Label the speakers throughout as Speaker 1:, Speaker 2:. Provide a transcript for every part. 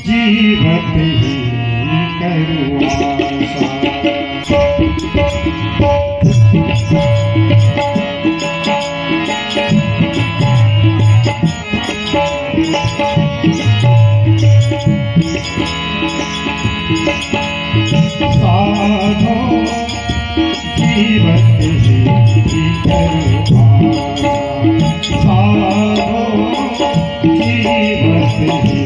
Speaker 1: जीवत ही करूँ साधो जीवत ही करूँ साधो जीवत ही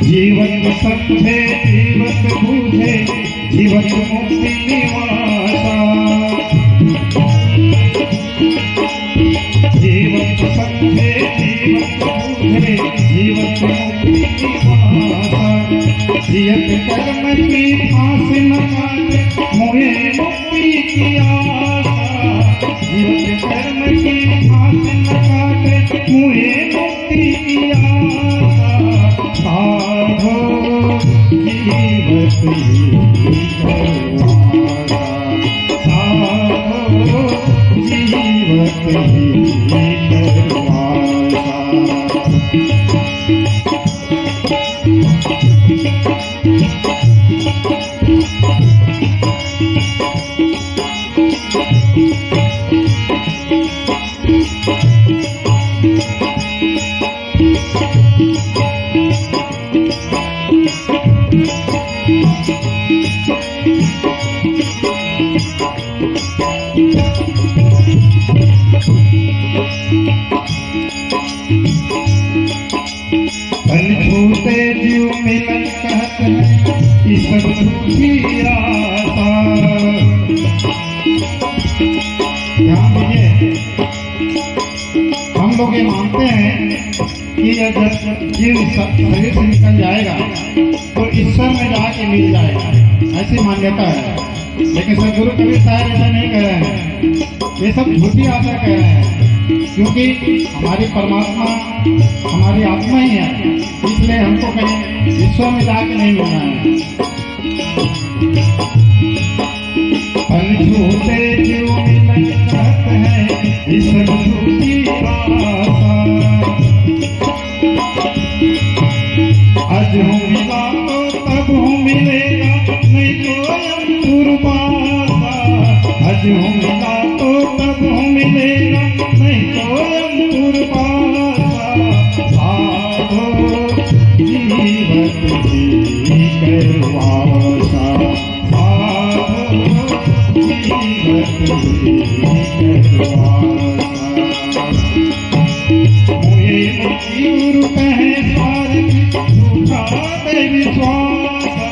Speaker 1: जीवन समझे जीवन बूझे जीवन मुक्ति निवासा जीवन समझे जीवन बूझे जीवन मुक्ति निवासा जियत कर्म की फांस न काटे मोहे मुक्ति की आशा जियत कर्म की फांस न काटे मोहे मुक्ति की आशा साधो जीवत ही करवासा साधो जीवत ही करवासा छूटे जीव मिलन कहते हैं इस सब झूठी आशा ध्यान दीजिए हम लोग ये मानते हैं कि अगर जीव शरीर से निकल जाएगा तो ईश्वर में जाके मिल जाएगा ऐसी मान्यता है लेकिन सदगुरु कबीर साहब ऐसा नहीं कह रहे हैं ये सब झूठी आशा कह रहे हैं क्योंकि हमारी परमात्मा हमारी आत्मा ही है इसलिए हमको कहीं ईश्वर में जाके नहीं मिलना है झूठे जीव मिलन कहते हैं इस झूठी आशा आज हूँ मिला तो तब हूँ मिलेगा नहीं तो अंकुर पासा आज हूँ मिला तो तब हूँ मिलेगा नहीं तो अंकुर पासा साधो जीवत ही करवासा साधो जीवत ही करवासा मुझे मुक्ति गुरु कहे स्वार्थ झूठा दे विश्वासा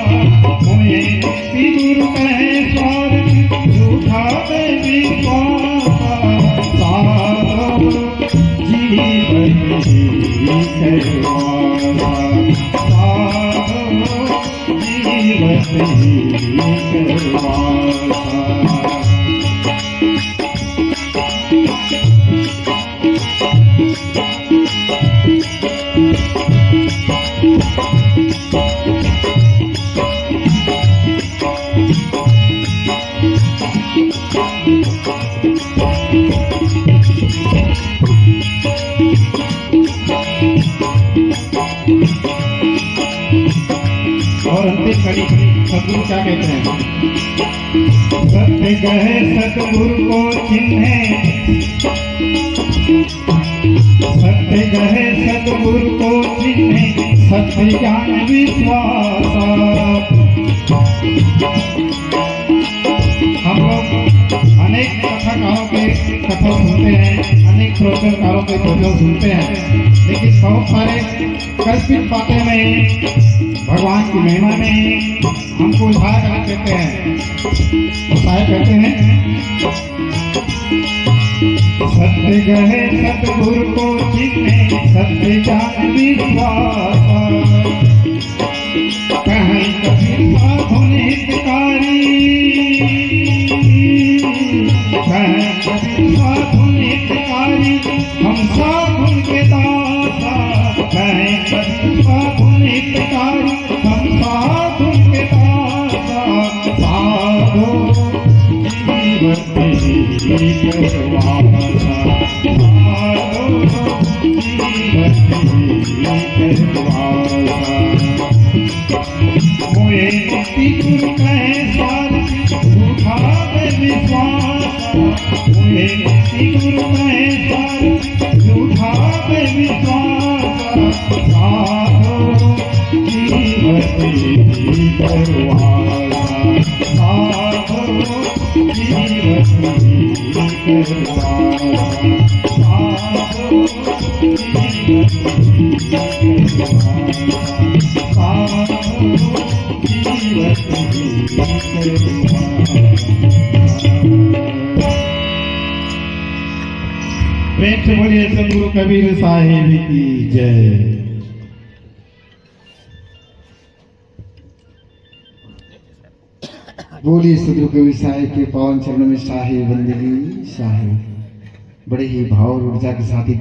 Speaker 1: मुझे मुक्ति गुरु कहे स्वार्थ झूठा दे विश्वासा साधो जीवत ही करवासा साधो जीवत ही करवासा और अंतिम कड़ी सदगुरु क्या कहते हैं सत्य कहे सतगुरु को चिन्हे सत्य कहे सतगुरु को चिन्हे सत्य ज्ञान विश्वास। हम लोग अनेक कथाकारों के कथा सुनते हैं, अनेक प्रवचनकारों के प्रवचन सुनते हैं, लेकिन बहुत सारे कल्पित बातें में भगवान की महिमा में हमको उधार कर देते हैं। उपाय करते हैं, सत्य गहे सतगुरु को चिन्हे सत्य ज्ञान विश्वास। कहीं कभी साधु हितकारी, कहीं कभी साधु हितकारी, हम साधु के दासा। कहीं कभी साधु हितकारी, हम साधु के दासा। साधु प्रेम से बोलिए सतगुरु कबीर साहिब की जय।
Speaker 2: बोलिए सतगुरु कबीर साहिब के पावन चरणों में शाही बंदगी शाही। बड़े ही भाव और ऊर्जा के साथ ही